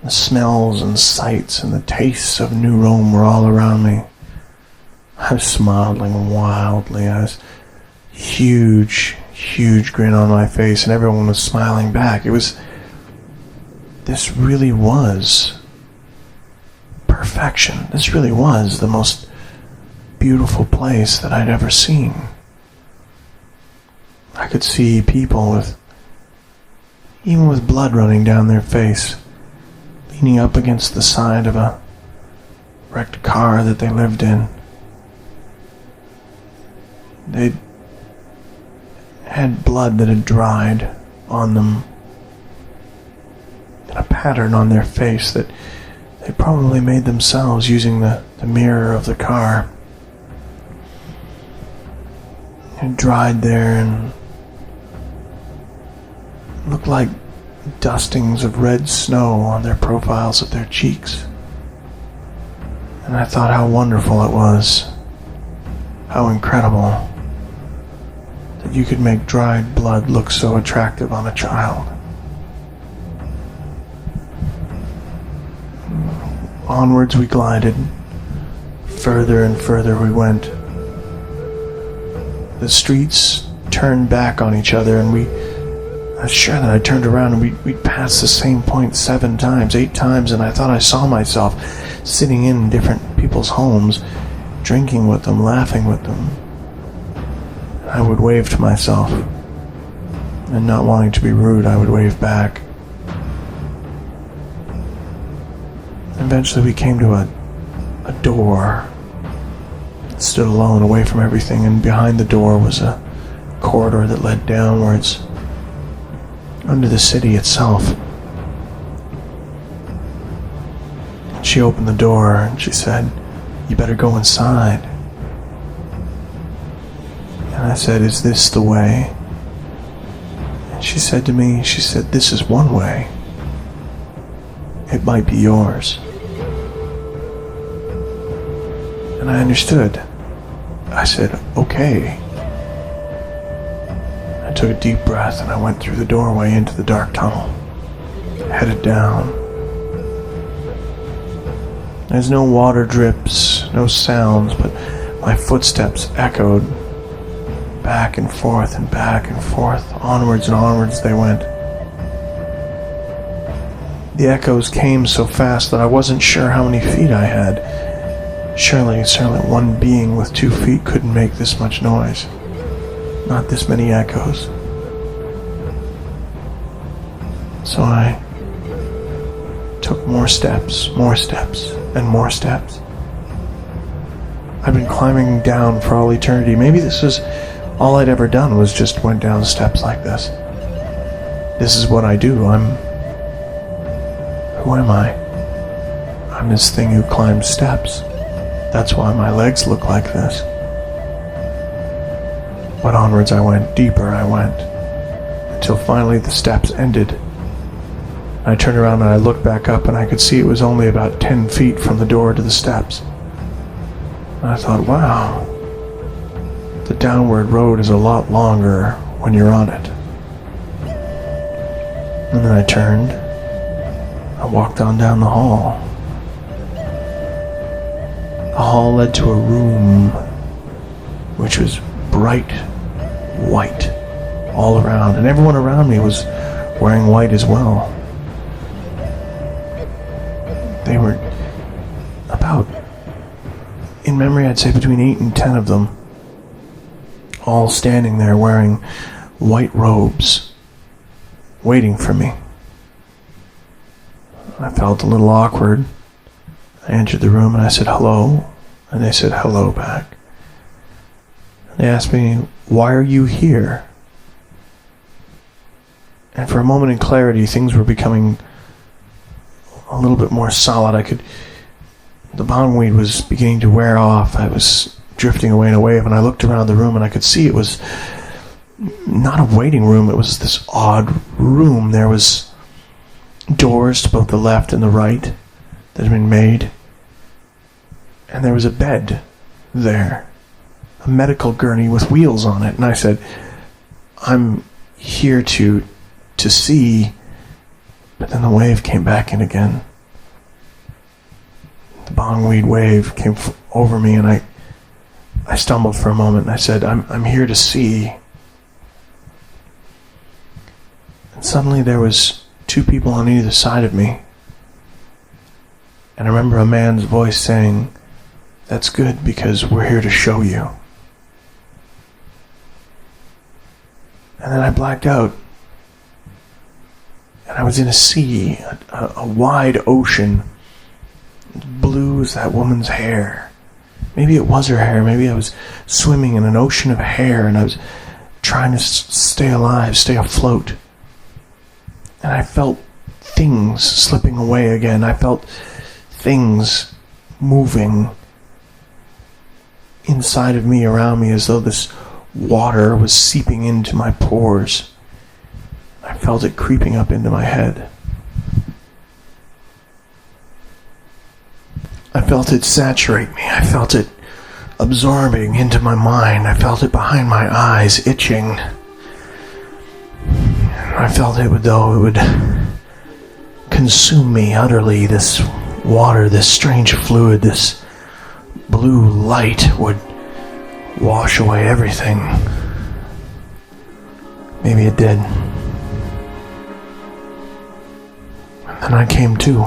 The smells and sights and the tastes of New Rome were all around me. I was smiling wildly. I was huge grin on my face, and everyone was smiling back. This really was perfection. This really was the most beautiful place that I'd ever seen. I could see people even with blood running down their face, leaning up against the side of a wrecked car that they lived in. They'd had blood that had dried on them, and a pattern on their face that they probably made themselves using the mirror of the car. It dried there and looked like dustings of red snow on their profiles of their cheeks. And I thought how wonderful it was, how incredible that you could make dried blood look so attractive on a child. Onwards we glided. Further and further we went. The streets turned back on each other, and I was sure that I turned around and we'd passed the same point 7 times, 8 times, and I thought I saw myself sitting in different people's homes, drinking with them, laughing with them. I would wave to myself, and not wanting to be rude, I would wave back. Eventually we came to a door. It stood alone, away from everything, and behind the door was a corridor that led downwards under the city itself. She opened the door and she said, "You better go inside." And I said, "Is this the way?" And she said to me, "This is one way. It might be yours." And I understood. I said, "Okay." I took a deep breath and I went through the doorway into the dark tunnel, headed down. There's no water drips, no sounds, but my footsteps echoed back and forth and back and forth. Onwards and onwards they went. The echoes came so fast that I wasn't sure how many feet I had. Surely one being with 2 feet couldn't make this much noise. Not this many echoes. So I took more steps, and more steps. I've been climbing down for all eternity. Maybe this was all I'd ever done, was just went down steps like this. This is what I do. Who am I? I'm this thing who climbs steps. That's why my legs look like this. But onwards I went, deeper I went, until finally the steps ended. I turned around and I looked back up, and I could see it was only about 10 feet from the door to the steps. And I thought, wow, the downward road is a lot longer when you're on it. And then I turned. I walked on down the hall. The hall led to a room which was bright white all around, and everyone around me was wearing white as well. They were about, in memory I'd say between 8 and 10 of them, all standing there wearing white robes, waiting for me. I felt a little awkward. I entered the room and I said hello, and they said hello back. They asked me, "Why are you here?" And for a moment in clarity, things were becoming a little bit more solid. The bongweed was beginning to wear off. I was drifting away in a wave, and I looked around the room and I could see it was not a waiting room. It was this odd room. There was doors to both the left and the right that had been made, and there was a bed there, a medical gurney with wheels on it. And I said, "I'm here to see," but then the wave came back in again. The bongweed wave came over me, and I stumbled for a moment, and I said, I'm here to see. And suddenly there was two people on either side of me. And I remember a man's voice saying, "That's good, because we're here to show you." And then I blacked out. And I was in a sea, a wide ocean, blue as that woman's hair. Maybe it was her hair. Maybe I was swimming in an ocean of hair, and I was trying to stay alive, stay afloat. And I felt things slipping away again. I felt things moving inside of me, around me, as though this water was seeping into my pores. I felt it creeping up into my head. I felt it saturate me. I felt it absorbing into my mind. I felt it behind my eyes, itching. I felt it would consume me utterly. This water, this strange fluid, this blue light would wash away everything. Maybe it did. And I came to.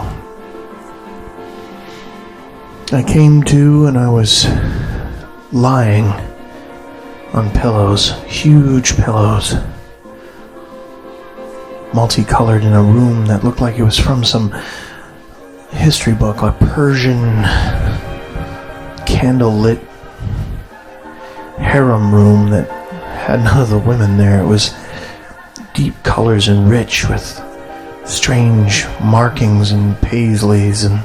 And I was lying on pillows, huge pillows, multicolored, in a room that looked like it was from some history book, a Persian candlelit harem room that had none of the women there. It was deep colors and rich, with strange markings and paisleys and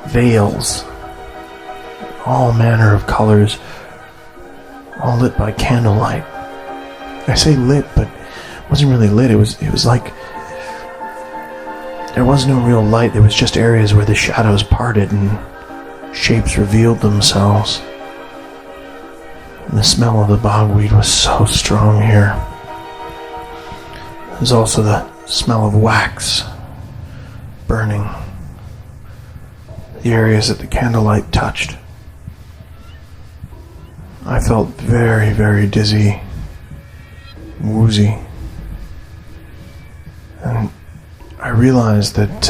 veils, all manner of colors, all lit by candlelight. I say lit, but it wasn't really lit. It was like there was no real light. There was just areas where the shadows parted and shapes revealed themselves. And the smell of the bogweed was so strong here. There was also the smell of wax burning the areas that the candlelight touched. I felt very, very dizzy, woozy, and I realized that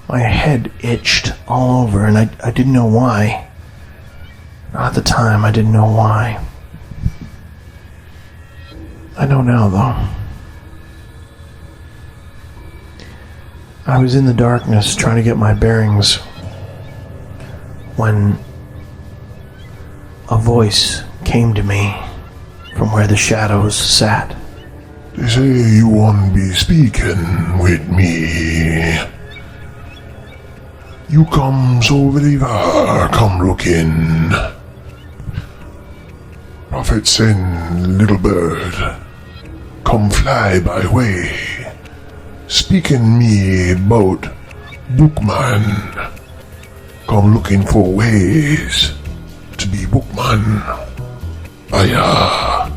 my head itched all over, and I didn't know why. Not at the time, I didn't know why. I know now, though. I was in the darkness trying to get my bearings when a voice came to me from where the shadows sat. They say you won't be speaking with me. You come so very far, come looking. Prophet send little bird, come fly by way. Speaking me about bookman, come looking for ways to be bookman. Aya.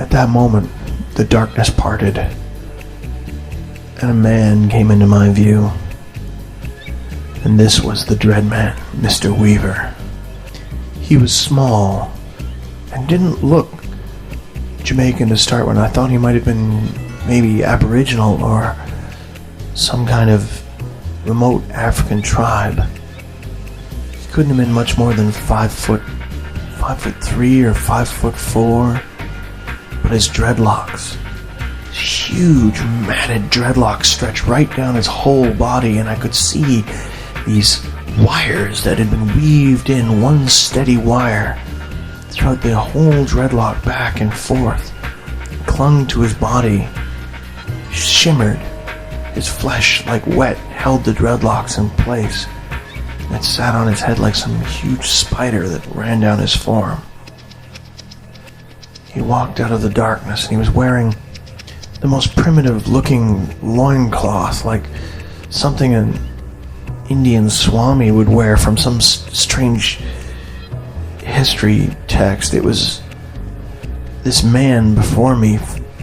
At that moment, the darkness parted, and a man came into my view. And this was the Dread Man, Mr. Weaver. He was small and didn't look Jamaican to start with. I thought he might have been maybe Aboriginal or some kind of remote African tribe. He couldn't have been much more than 5'3" or 5'4", but his dreadlocks, huge matted dreadlocks, stretched right down his whole body, and I could see these wires that had been weaved in, one steady wire throughout the whole dreadlock, back and forth, clung to his body, shimmered. His flesh, like wet, held the dreadlocks in place. It sat on his head like some huge spider that ran down his form. He walked out of the darkness, and he was wearing the most primitive-looking loincloth, like something an Indian Swami would wear from some strange history text. It was this man before me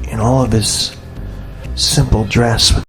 in all of his simple dress, with